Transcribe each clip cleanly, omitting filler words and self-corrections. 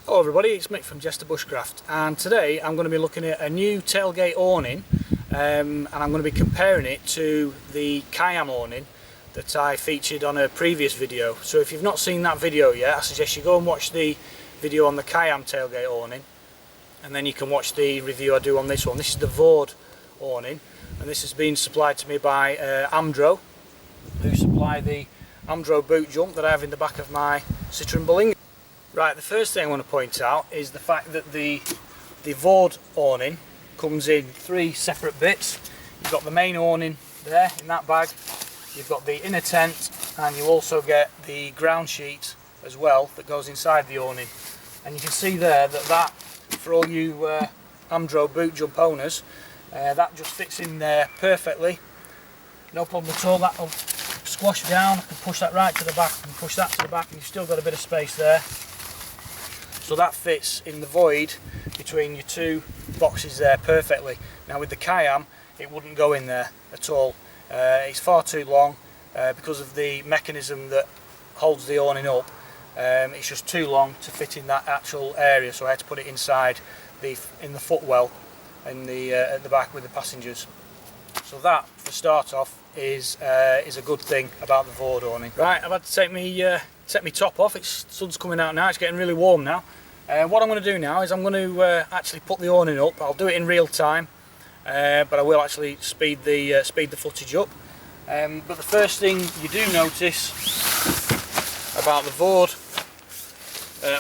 Hello everybody, it's Mick from Jester Bushcraft, and today I'm going to be looking at a new tailgate awning, and I'm going to be comparing it to the Khyam awning that I featured on a previous video. So if you've not seen that video yet, I suggest you go and watch the video on the Khyam tailgate awning, and then you can watch the review I do on this one. This is the Vaude awning, and this has been supplied to me by Amdro, who supply the Amdro boot jump that I have in the back of my Citroen Berlingo. Right, the first thing I want to point out is the fact that the Vaude awning comes in three separate bits. You've got the main awning there in that bag, you've got the inner tent, and you also get the ground sheet as well that goes inside the awning. And you can see there that for all you Amdro boot jump owners, that just fits in there perfectly, no problem at all. That'll squash down. I can push that right to the back and push that to the back, and you've still got a bit of space there. So that fits in the void between your two boxes there perfectly. Now with the Khyam, it wouldn't go in there at all. It's far too long because of the mechanism that holds the awning up. It's just too long to fit in that actual area, so I had to put it inside in the footwell in at the back with the passengers. So that, for start off, is a good thing about the Vaude awning. Right, I've had to take me top off. Sun's coming out now. It's getting really warm now. What I'm going to do now is I'm going to actually put the awning up. I'll do it in real time, but I will actually speed the footage up. But the first thing you do notice about the Vaude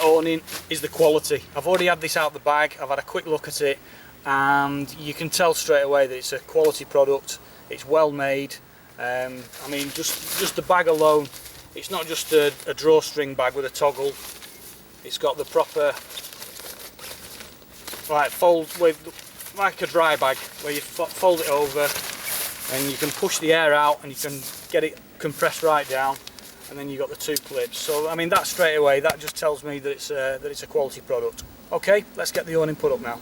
awning is the quality. I've already had this out the bag. I've had a quick look at it, and you can tell straight away that it's a quality product. It's well made. I mean, just the bag alone. It's not just a drawstring bag with a toggle. It's got the proper fold with like a dry bag where you fold it over and you can push the air out and you can get it compressed right down, and then you've got the two clips. So I mean, that straight away, that just tells me that it's a quality product. Okay, let's get the awning put up now.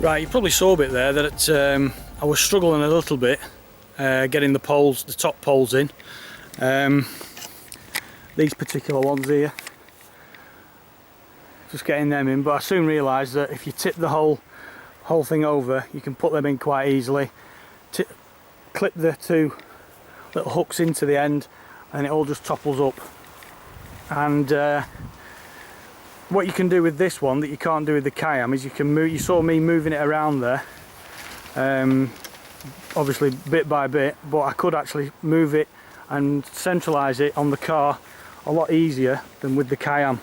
Right, you probably saw a bit there that I was struggling a little bit getting the top poles in. These particular ones here, just getting them in, but I soon realised that if you tip the whole thing over, you can put them in quite easily. clip the two little hooks into the end, and it all just topples up. And what you can do with this one that you can't do with the Khyam is you can move. You saw me moving it around there, obviously bit by bit, but I could actually move it and centralise it on the car a lot easier than with the Khyam.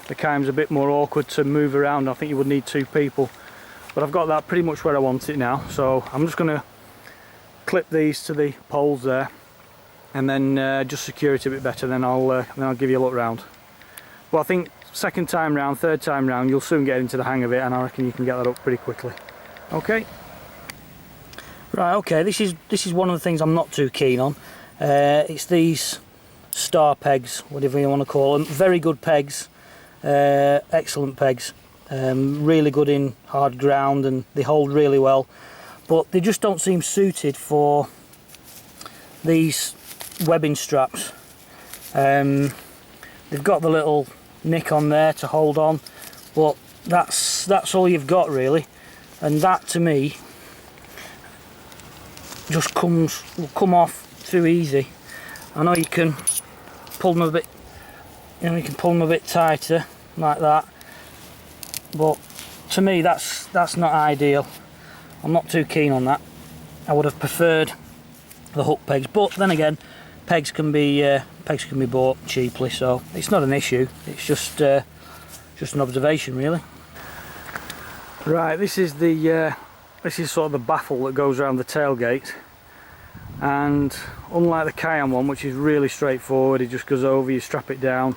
The Khyam's a bit more awkward to move around. I think you would need two people, but I've got that pretty much where I want it now. So I'm just going to clip these to the poles there, and then just secure it a bit better. Then I'll give you a look round. But I think second time round, third time round, you'll soon get into the hang of it, and I reckon you can get that up pretty quickly. Okay. Right. Okay. This is one of the things I'm not too keen on. It's these star pegs, whatever you want to call them. Very good pegs. Excellent pegs, really good in hard ground, and they hold really well, but they just don't seem suited for these webbing straps. They've got the little nick on there to hold on, but that's all you've got really, and that to me just will come off too easy. I know you can pull them a bit. You can pull them a bit tighter like that, but to me that's not ideal. I'm not too keen on that. I would have preferred the hook pegs, but then again, pegs can be bought cheaply, so it's not an issue. It's just an observation, really. Right, this is sort of the baffle that goes around the tailgate, and unlike the Khyam one, which is really straightforward, it just goes over, you strap it down.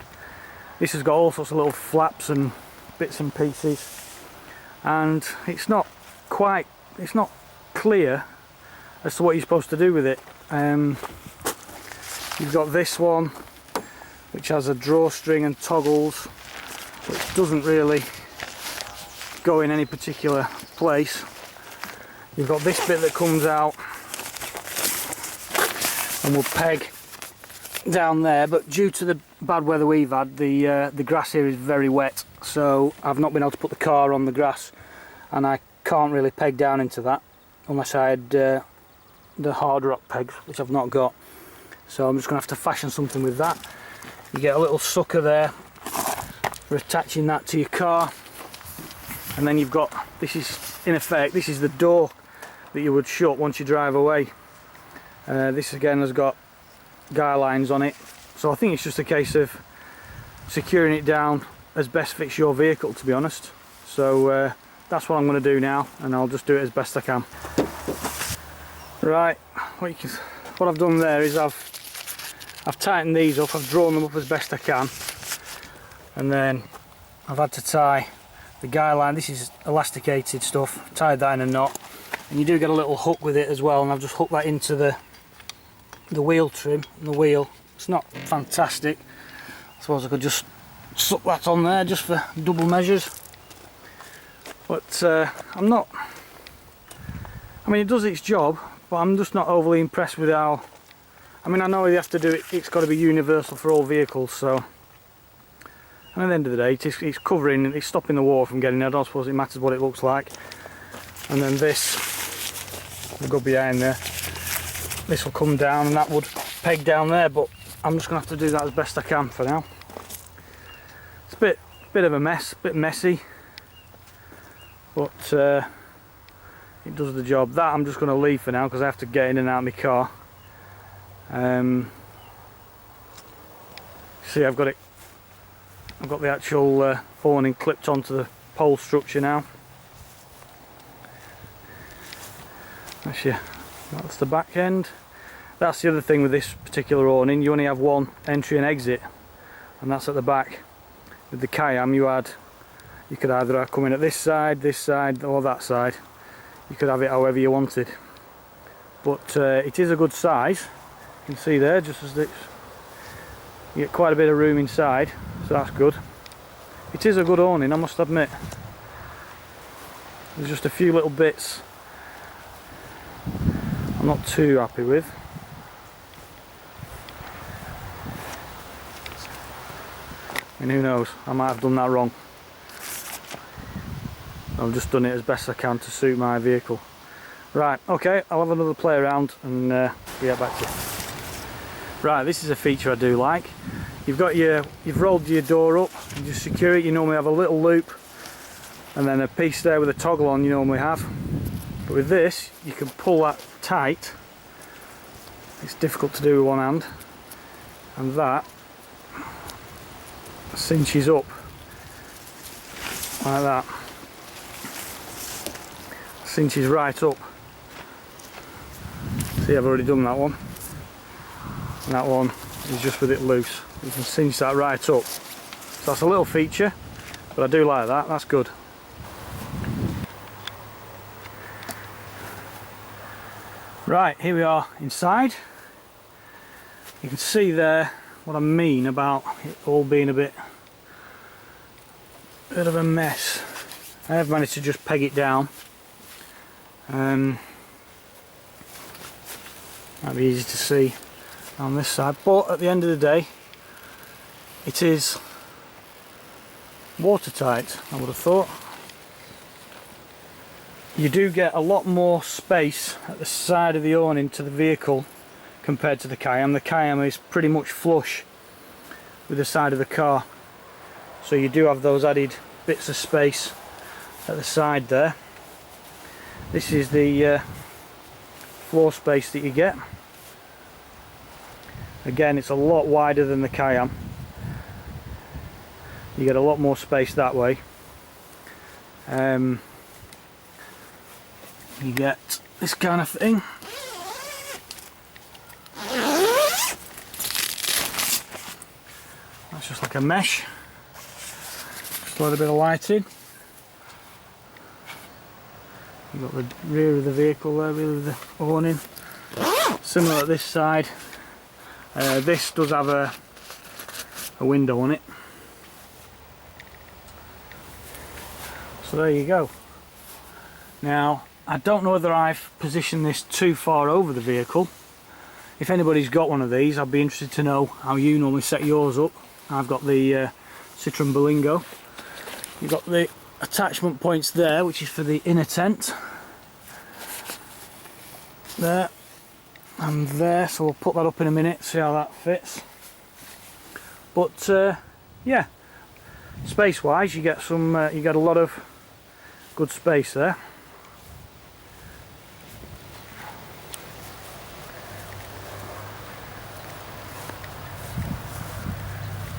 This has got all sorts of little flaps and bits and pieces, and it's not clear as to what you're supposed to do with it. You've got this one which has a drawstring and toggles, which doesn't really go in any particular place. You've got this bit that comes out and will peg down there, but due to the bad weather we've had, the grass here is very wet, so I've not been able to put the car on the grass, and I can't really peg down into that unless I had the hard rock pegs, which I've not got. So I'm just going to have to fashion something with that. You get a little sucker there for attaching that to your car, and then you've got, this is in effect, this is the door that you would shut once you drive away. This again has got guy lines on it, so I think it's just a case of securing it down as best fits your vehicle, to be honest. So that's what I'm going to do now, and I'll just do it as best I can. Right, what I've done there is I've tightened these up, I've drawn them up as best I can, and then I've had to tie the guy line. This is elasticated stuff, tied that in a knot, and you do get a little hook with it as well, and I've just hooked that into the wheel trim and the wheel. It's not fantastic. I suppose I could just suck that on there just for double measures, but I'm not, I mean, it does its job, but I'm just not overly impressed with how, I mean, I know you have to do it, it's got to be universal for all vehicles, so, and at the end of the day it's covering, it's stopping the water from getting in. I don't suppose it matters what it looks like. And then this will go behind there, this will come down, and that would peg down there, but I'm just going to have to do that as best I can for now. It's a bit of a mess, a bit messy, but it does the job. That I'm just going to leave for now because I have to get in and out of my car. See, I've got the actual awning clipped onto the pole structure now. That's the back end. That's the other thing with this particular awning, you only have one entry and exit, and that's at the back. With the Khyam you could either come in at this side, or that side. You could have it however you wanted, but it is a good size. You can see there, just as this, you get quite a bit of room inside, so that's good. It is a good awning, I must admit. There's just a few little bits I'm not too happy with. I mean, who knows, I might have done that wrong. I've just done it as best I can to suit my vehicle. Right, okay, I'll have another play around and get back to you. Right, this is a feature I do like. You've rolled your door up, you just secure it. You normally have a little loop and then a piece there with a toggle on you normally have. But with this, you can pull that tight. It's difficult to do with one hand. And that cinches up like that. Cinches right up. See, I've already done that one. And that one is just with it loose. You can cinch that right up. So that's a little feature, but I do like that. That's good. Right, here we are inside. You can see there what I mean about it all being a bit of a mess. I have managed to just peg it down. Might be easy to see on this side, but at the end of the day it is watertight, I would have thought. You do get a lot more space at the side of the awning to the vehicle compared to the Khyam. The Khyam is pretty much flush with the side of the car, so you do have those added bits of space at the side there. This is the floor space that you get. Again, it's a lot wider than the Khyam. You get a lot more space that way. You get this kind of thing. That's just like a mesh. Just a little bit of lighting. You've got the rear of the vehicle there, rear of the awning. Similar at this side. This does have a window on it. So there you go. Now, I don't know whether I've positioned this too far over the vehicle. If anybody's got one of these, I'd be interested to know how you normally set yours up. I've got the Citroen Berlingo. You've got the attachment points there, which is for the inner tent. There and there, so we'll put that up in a minute, see how that fits. But yeah, space wise you get a lot of good space there.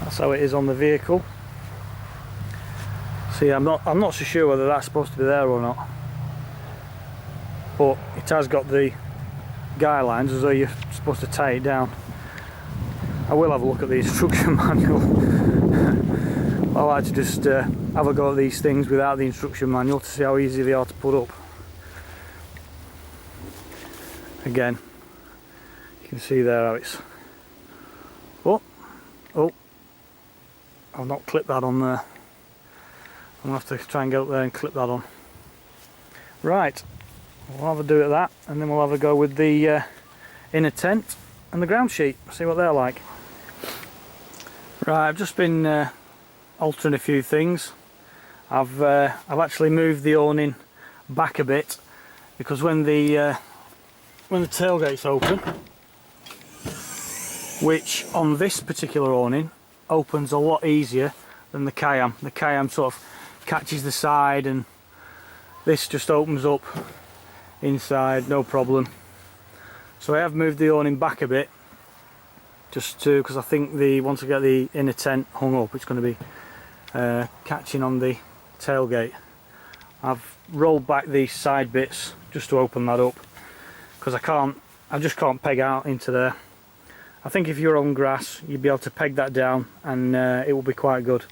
That's how it is on the vehicle. See, I'm not so sure whether that's supposed to be there or not, but it has got the guy lines as though you're supposed to tie it down. I will have a look at the instruction manual. I like to just have a go at these things without the instruction manual to see how easy they are to put up. Again, you can see there how it's... Oh, I've not clipped that on there. I'm going to have to try and get up there and clip that on. Right, we'll have a do at that, and then we'll have a go with the inner tent and the ground sheet, see what they're like. Right, I've just been altering a few things. I've actually moved the awning back a bit, because when the tailgate's open, which on this particular awning opens a lot easier than the Khyam. The Khyam sort of catches the side, and this just opens up inside, no problem. So I have moved the awning back a bit, just to, because I think once I get the inner tent hung up, it's going to be catching on the tailgate. I've rolled back these side bits just to open that up, because I just can't peg out into there. I think if you're on grass, you'd be able to peg that down, and it will be quite good.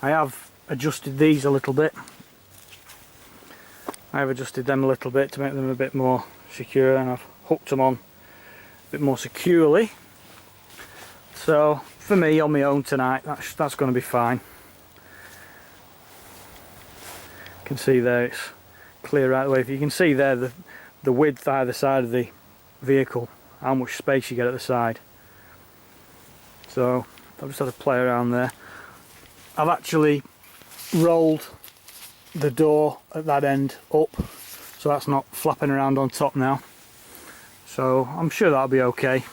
I have adjusted these a little bit. I have adjusted them a little bit to make them a bit more secure, and I've hooked them on a bit more securely. So for me, on my own tonight, that's going to be fine. You can see there it's clear right away. If you can see there the width either side of the vehicle, how much space you get at the side. So I've just had to play around there. I've actually rolled the door at that end up, so that's not flapping around on top now. So I'm sure that'll be okay.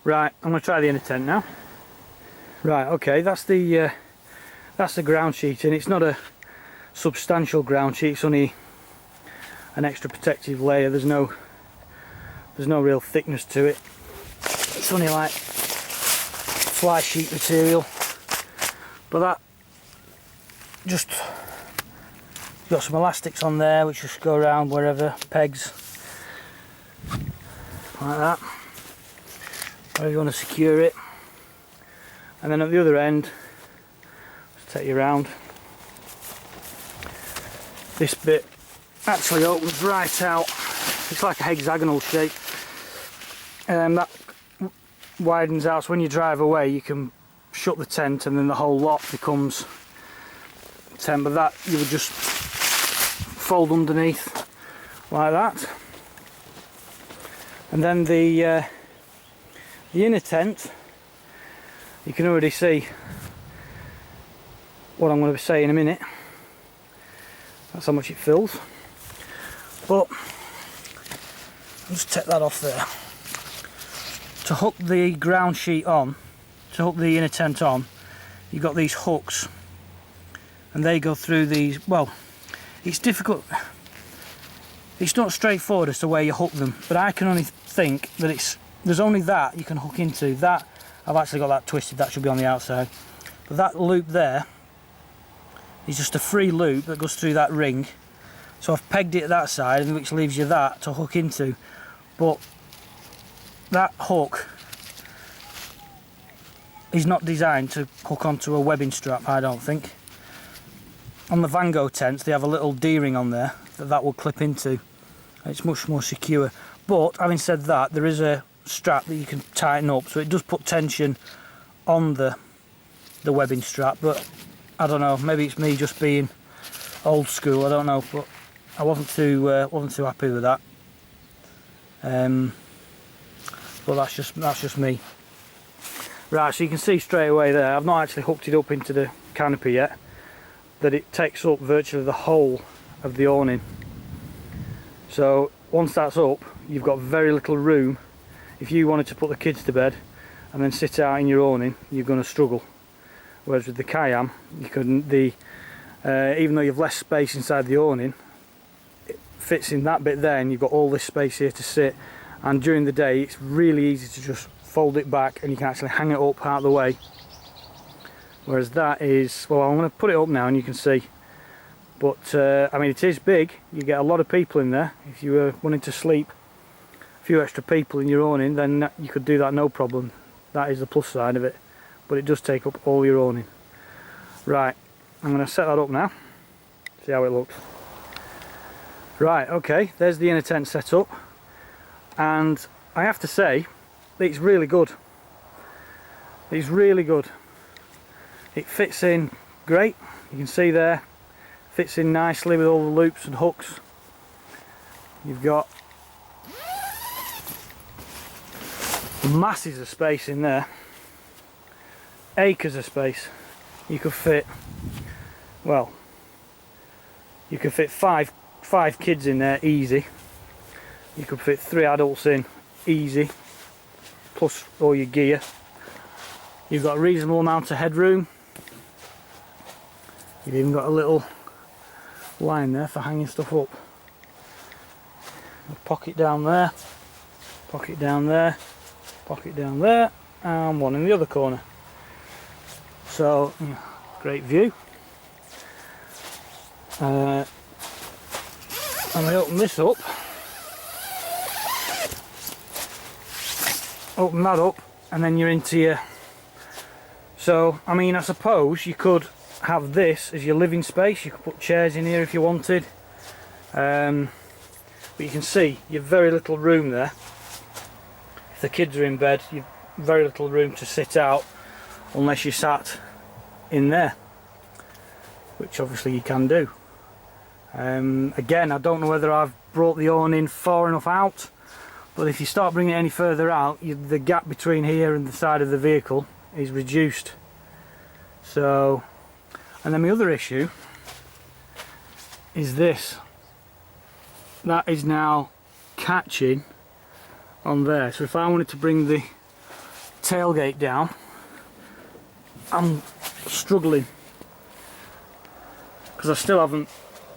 Right, I'm going to try the inner tent now. Right, okay, that's the ground sheet, and it's not a substantial ground sheet. It's only an extra protective layer. There's no real thickness to it. It's only like fly sheet material, but that just got some elastics on there which just go around wherever, pegs like that, wherever you want to secure it. And then at the other end, just take you around, this bit actually opens right out. It's like a hexagonal shape, and that widens out, so when you drive away you can shut the tent and then the whole lot becomes tent. But that you would just fold underneath like that. And then the inner tent, you can already see what I'm going to say in a minute. That's how much it fills. But I'll just take that off there. To hook the ground sheet on, to hook the inner tent on, you've got these hooks, and they go through these. Well, it's difficult, it's not straightforward as to where you hook them, but I can only think that there's only that you can hook into. That, I've actually got that twisted, that should be on the outside, but that loop there is just a free loop that goes through that ring. So I've pegged it at that side, which leaves you that to hook into. But that hook is not designed to hook onto a webbing strap, I don't think. On the Vaude tents they have a little D-ring on there that will clip into. It's much more secure. But having said that, there is a strap that you can tighten up, so it does put tension on the webbing strap. But I don't know, maybe it's me just being old school, I don't know, but I wasn't too happy with that. But that's just me. Right, so you can see straight away there, I've not actually hooked it up into the canopy yet, that it takes up virtually the whole of the awning. So once that's up, you've got very little room. If you wanted to put the kids to bed and then sit out in your awning, you're going to struggle. Whereas with the Khyam, you can even though you've less space inside the awning, it fits in that bit there, and you've got all this space here to sit. And during the day, it's really easy to just fold it back, and you can actually hang it up out of the way. Whereas that is, well, I'm going to put it up now, and you can see. But I mean, it is big. You get a lot of people in there. If you were wanting to sleep, a few extra people in your awning, then you could do that no problem. That is the plus side of it. But it does take up all your awning. Right, I'm going to set that up now, see how it looks. Right, okay, there's the inner tent set up, and I have to say it's really good. It's really good. It fits in great, you can see there, fits in nicely with all the loops and hooks. You've got masses of space in there, acres of space. You could fit, well, you could fit five kids in there easy. You could fit 3 adults in easy, plus all your gear. You've got a reasonable amount of headroom. You've even got a little line there for hanging stuff up. A pocket down there, pocket down there, pocket down there, and one in the other corner. So, great view. And we open this up, open that up, and then you're into your... So, I mean, I suppose you could have this as your living space. You could put chairs in here if you wanted. But you can see you've very little room there. If the kids are in bed, you've very little room to sit out unless you sat in there, which obviously you can do. Again, I don't know whether I've brought the awning far enough out, but if you start bringing it any further out, the gap between here and the side of the vehicle is reduced. So, and then my other issue is this. that is now catching on there. So if I wanted to bring the tailgate down, I'm struggling because I still haven't,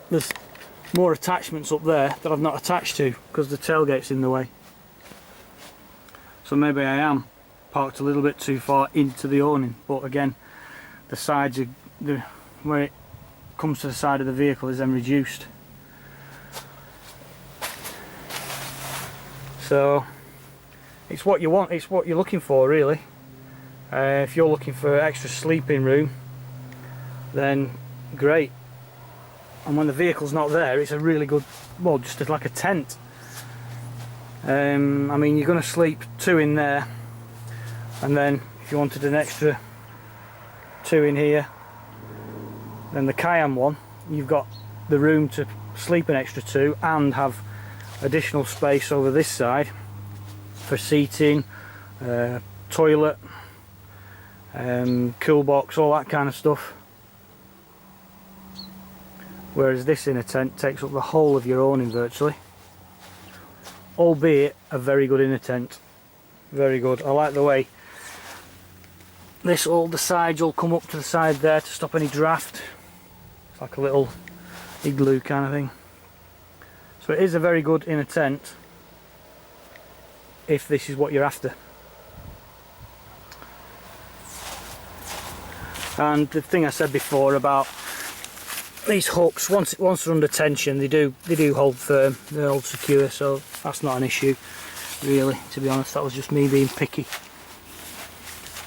there's more attachments up there that I've not attached to because the tailgate's in the way. So maybe I am parked a little bit too far into the awning, but again, the sides are, where it comes to the side of the vehicle is then reduced. So it's what you want, it's what you're looking for really. If you're looking for extra sleeping room, then great. And when the vehicle's not there, it's a really good, well, just like a tent. I mean, you're going to sleep 2 in there, and then if you wanted an extra 2 in here, then the Khyam one, you've got the room to sleep an extra 2 and have additional space over this side for seating, toilet, cool box, all that kind of stuff. Whereas this inner tent takes up the whole of your awning virtually, albeit a very good inner tent, very good. I like the way this, all the sides will come up to the side there to stop any draft. It's like a little igloo kind of thing. So it is a very good inner tent if this is what you're after. And the thing I said before about these hooks, once they're under tension, they do hold firm, they hold secure, so that's not an issue really, to be honest. That was just me being picky.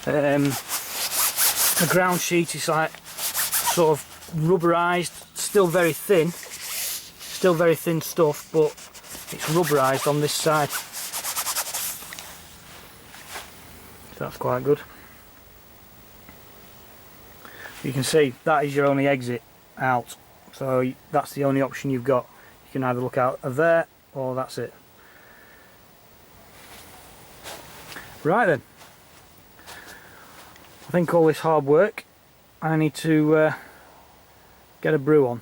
The ground sheet is like sort of rubberized, still very thin stuff, but it's rubberized on this side, so that's quite good. You can see that is your only exit out, so that's the only option you've got. You can either look out of there or that's it. Right then, I think all this hard work, I need to get a brew on.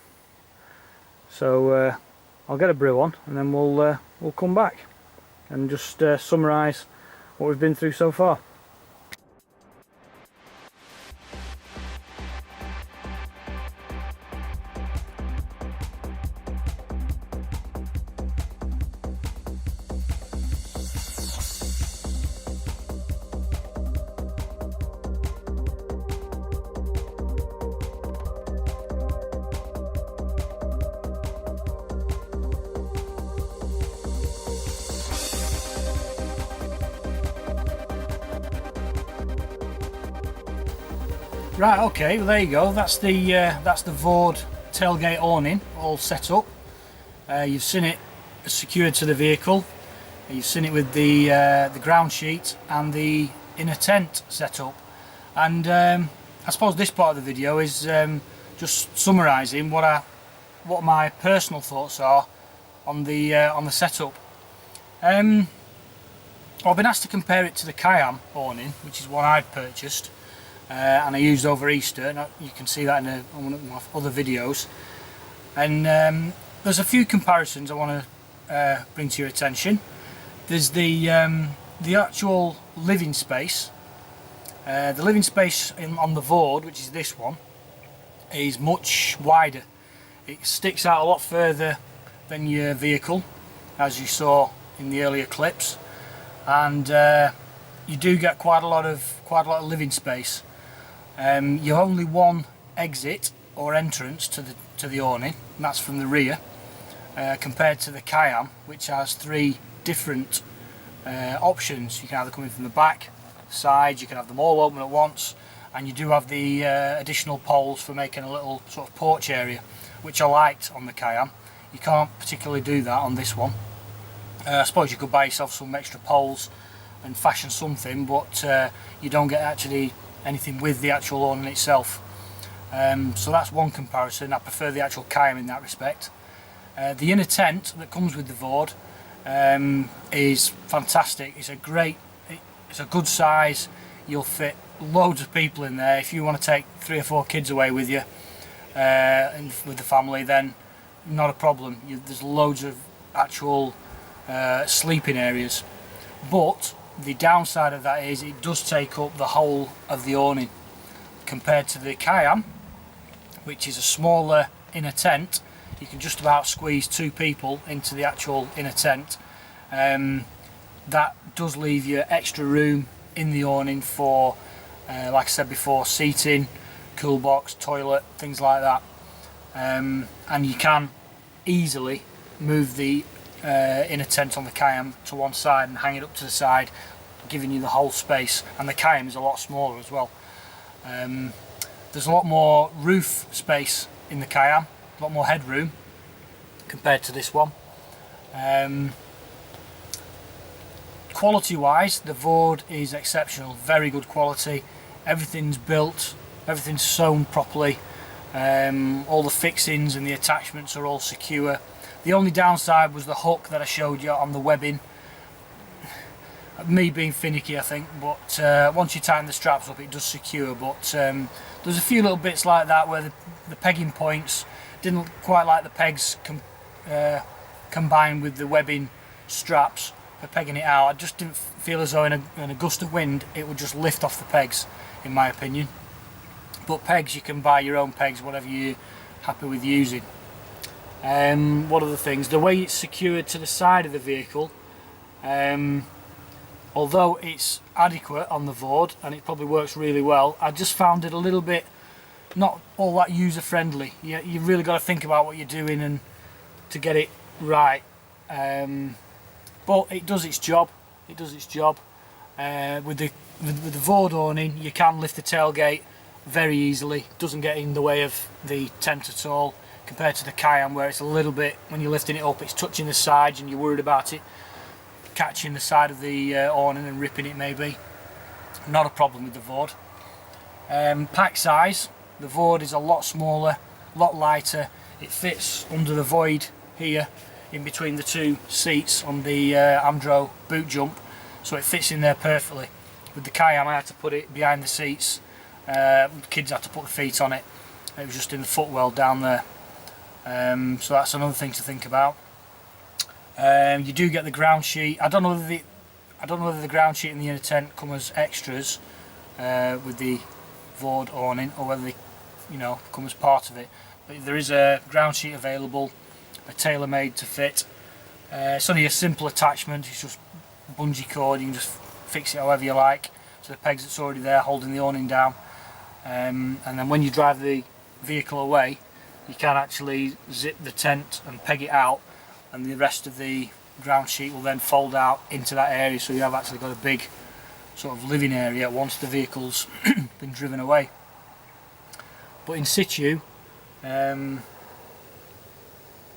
So I'll get a brew on and then we'll come back and just summarise what we've been through so far. Right, okay, well there you go. That's the Vaude tailgate awning all set up. You've seen it secured to the vehicle. You've seen it with the ground sheet and the inner tent set up. And I suppose this part of the video is just summarising what my personal thoughts are on the setup. I've been asked to compare it to the Khyam awning, which is one I'd purchased. And I used over Easter, and you can see that in one of my other videos. And there's a few comparisons I want to bring to your attention. There's the actual living space. The living space on the Vaude, which is this one, is much wider. It sticks out a lot further than your vehicle, as you saw in the earlier clips, and you do get quite a lot of living space. You have only one exit or entrance to the awning, and that's from the rear, compared to the Khyam, which has 3 different options. You can either come in from the back, sides, you can have them all open at once, and you do have the additional poles for making a little sort of porch area, which I liked on the Khyam. You can't particularly do that on this one. I suppose you could buy yourself some extra poles and fashion something, but you don't get actually anything with the actual awning itself. So that's one comparison. I prefer the actual Khyam in that respect. The inner tent that comes with the Vaude is fantastic. It's a good size. You'll fit loads of people in there. If you want to take 3 or 4 kids away with you and with the family, then not a problem. There's loads of actual sleeping areas. But the downside of that is it does take up the whole of the awning, compared to the Khyam, which is a smaller inner tent. You can just about squeeze 2 people into the actual inner tent. That does leave you extra room in the awning for, like I said before, seating, cool box, toilet, things like that. And you can easily move the inner tent on the Khyam to one side and hang it up to the side, giving you the whole space. And the Khyam is a lot smaller as well. There's a lot more roof space in the Khyam, a lot more headroom compared to this one. Quality wise, the Vaude is exceptional, very good quality. Everything's built, everything's sewn properly. All the fixings and the attachments are all secure. The only downside was the hook that I showed you on the webbing. Me being finicky, I think, but once you tighten the straps up it does secure. But there's a few little bits like that where the pegging points didn't quite like the pegs combined with the webbing straps for pegging it out. I just didn't feel as though in a gust of wind it would just lift off the pegs, in my opinion. But pegs, you can buy your own pegs, whatever you're happy with using. What other things? The way it's secured to the side of the vehicle, although it's adequate on the Vaude and it probably works really well, I just found it a little bit not all that user friendly. You really got to think about what you're doing and to get it right. But it does its job. It does its job. With the Vaude awning, you can lift the tailgate very easily. It doesn't get in the way of the tent at all, compared to the Khyam, where it's a little bit, when you're lifting it up, it's touching the sides and you're worried about it catching the side of the awning and ripping it maybe. Not a problem with the Vaude. Pack size, the Vaude is a lot smaller, a lot lighter. It fits under the void here in between the 2 seats on the Amdro boot jump, so it fits in there perfectly. With the Khyam I had to put it behind the seats. Kids had to put the feet on it. It was just in the footwell down there. So that's another thing to think about. You do get the ground sheet. I don't know whether the ground sheet and the inner tent come as extras with the Vaude awning, or whether they, come as part of it. But there is a ground sheet available, tailor-made to fit. It's only a simple attachment. It's just bungee cord. You can just fix it however you like to the pegs that's already there holding the awning down. And then when you drive the vehicle away, you can actually zip the tent and peg it out, and the rest of the ground sheet will then fold out into that area, so you have actually got a big sort of living area once the vehicle's been driven away. But in situ,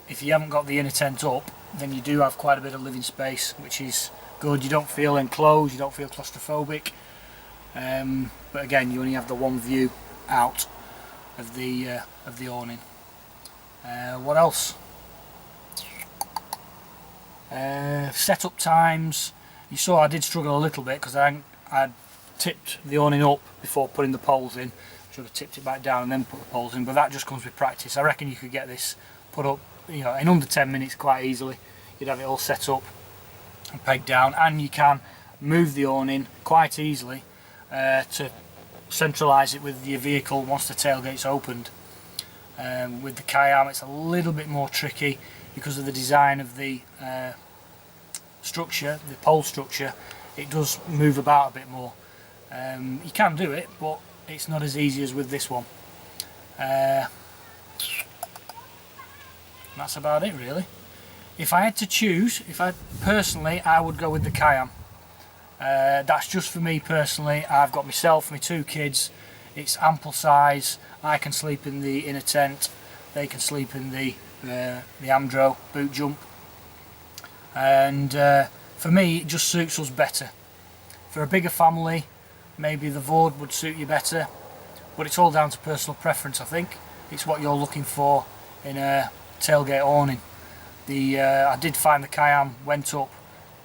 if you haven't got the inner tent up, then you do have quite a bit of living space, which is good. You don't feel enclosed, you don't feel claustrophobic. But again, you only have the one view out of the awning. What else? Setup times. You saw I did struggle a little bit because I tipped the awning up before putting the poles in. Should have tipped it back down and then put the poles in, but that just comes with practice. I reckon you could get this put up, in under 10 minutes quite easily. You'd have it all set up and pegged down, and you can move the awning quite easily to centralise it with your vehicle once the tailgate's opened. With the Khyam it's a little bit more tricky because of the design of the structure, the pole structure. It does move about a bit more. You can do it, but it's not as easy as with this one. That's about it really. If I had to choose, personally I would go with the Khyam. That's just for me personally. I've got myself, my 2 kids. It's ample size. I can sleep in the inner tent. They can sleep in the Amdro boot jump. And for me, it just suits us better. For a bigger family, maybe the Vaude would suit you better. But it's all down to personal preference, I think. It's what you're looking for in a tailgate awning. I did find the Khyam went up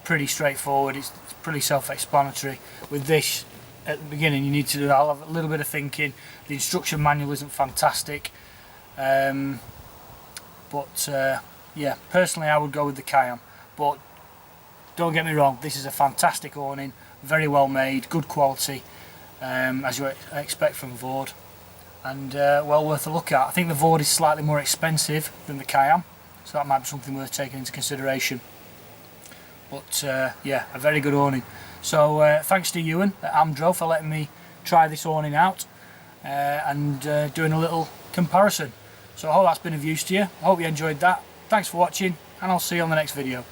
pretty straightforward. It's pretty self-explanatory. With this, at the beginning, you need to do a little bit of thinking. The instruction manual isn't fantastic, but yeah, personally I would go with the Khyam, but don't get me wrong, this is a fantastic awning, very well made, good quality, as you expect from Vaude, and well worth a look at. I think the Vaude is slightly more expensive than the Khyam, so that might be something worth taking into consideration. But yeah, a very good awning. So thanks to Ewan at Amdro for letting me try this awning out and doing a little comparison. So I hope that's been of use to you. I hope you enjoyed that. Thanks for watching, and I'll see you on the next video.